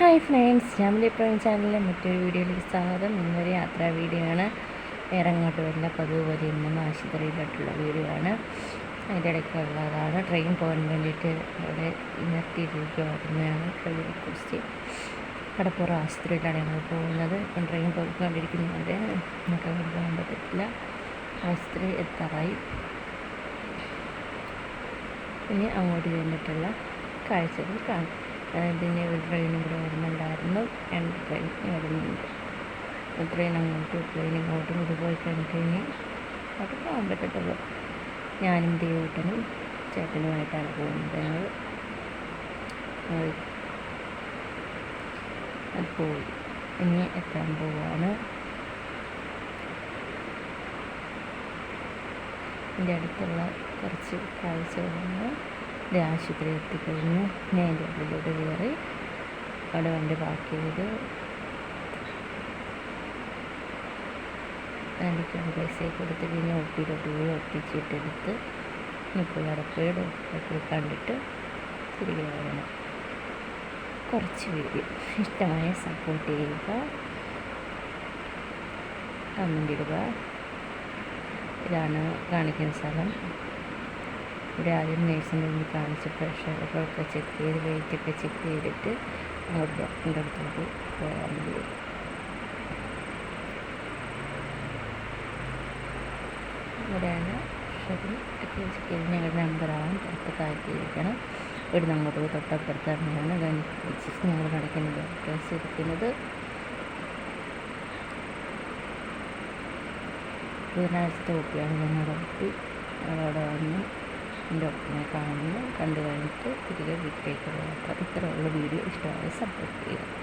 Hi friends, family ചാനലിലെ മറ്റൊരു വീഡിയോയിലേക്ക് സ്വാഗതം. ഇന്നൊരു യാത്രാ വീഡിയോ ആണ്. വേറെ അങ്ങോട്ട് വരില്ല, പതിവ് പോലെ ഇന്നും ആശുപത്രിയിലോട്ടുള്ള വീഡിയോ ആണ്. അതിൻ്റെ ഇടയ്ക്കുള്ളതാണ്. ട്രെയിൻ പോകാൻ വേണ്ടിയിട്ട് അവിടെ നിർത്തിയിരിക്കുകയായിരുന്നതാണ്. ട്രെയിനെ കുറിച്ച് കടപ്പുറം ആശുപത്രിയിലാണ് ഞങ്ങൾ പോകുന്നത്. ഇപ്പം ട്രെയിൻ പോയിക്കൊണ്ടിരിക്കുന്നതുകൊണ്ട് നമുക്ക് അങ്ങോട്ട് പോകാൻ പറ്റത്തില്ല. ആശുപത്രി എത്താറായി. ഇനി അങ്ങോട്ട് ചെന്നിട്ടുള്ള കാഴ്ചകൾ കാണും. ഇതിന് ഒരു ട്രെയിനും കൂടെ വരുന്നുണ്ടായിരുന്നു. 2 ട്രെയിൻ വരുന്നുണ്ട്. ട്രെയിൻ അങ്ങോട്ടും ട്രെയിൻ ഇങ്ങോട്ടും ഇത് പോയി കഴിഞ്ഞിട്ട് ഇനി അവിടെ പോകാൻ പറ്റത്തുള്ളൂ. ഞാനും ദേവൂട്ടനും ചേട്ടനുമായിട്ടാണ് പോകുന്നത്. ഞങ്ങൾ അത് പോയി ഇനി എത്താൻ പോവുകയാണ്. എൻ്റെ അടുത്തുള്ള കുറച്ച് കാഴ്ചകളാണ്. ആശുപത്രി എത്തിക്കഴിഞ്ഞു. ഞാൻ എൻ്റെ ഉള്ളിലോട്ട് കയറി അവിടെ വണ്ടി പാർക്ക് ചെയ്ത് വണ്ടിക്കാണ് പൈസ കൊടുത്ത് പിന്നെ ഒപ്പിയിലോട്ട് പോയി ഒപ്പിച്ചിട്ടെടുത്ത് ഇപ്പോൾ അവിടെ പോയി ഡോക്ടറെ കണ്ടിട്ട് തിരികെ വരണം. കുറച്ച് വീഡിയോ ഇഷ്ടമായ സപ്പോർട്ട് ചെയ്യുക, കമൻ്റ് ഇടുക. ഇതാണ് കാണിക്കുന്ന സ്ഥലം. ഇവിടെ ആദ്യം നേഴ്സിൻ്റെ മുന്നിൽ കാണിച്ച് പ്രഷറൊക്കെ ചെക്ക് ചെയ്ത് വെയിറ്റൊക്കെ ചെക്ക് ചെയ്തിട്ട് അങ്ങോട്ട് ഡോക്ടറിൻ്റെ അടുത്തോട്ട് പോയാൽ മതി. ഇവിടെയാണ് പ്രഷറും ഒക്കെ ചെക്ക് ചെയ്ത് ഞങ്ങളുടെ നമ്പറാണ് പുറത്ത് കാത്തിരിക്കണം. ഇവിടുന്ന് അങ്ങോട്ട് പോയി തൊട്ടപ്പുറത്ത് തന്നെയാണ് ഗൈനക്കോളജിസ്റ്റ് ഞങ്ങൾ നടക്കുന്ന ഡോക്ടേഴ്സ് ഇരിക്കുന്നത്. ബുധനാഴ്ചത്തെ ഒപ്പിയാണ് ഞങ്ങളുടെ ഒപ്പി. അവിടെ വന്ന് ഡോക്ടറിനെ കാണുന്നു. കണ്ടു കഴിഞ്ഞിട്ട് തിരികെ വീട്ടിലേക്ക് പോകാം. ഇത്രയുള്ള വീഡിയോ ഇഷ്ടമായി സപ്പോർട്ട് ചെയ്യുക.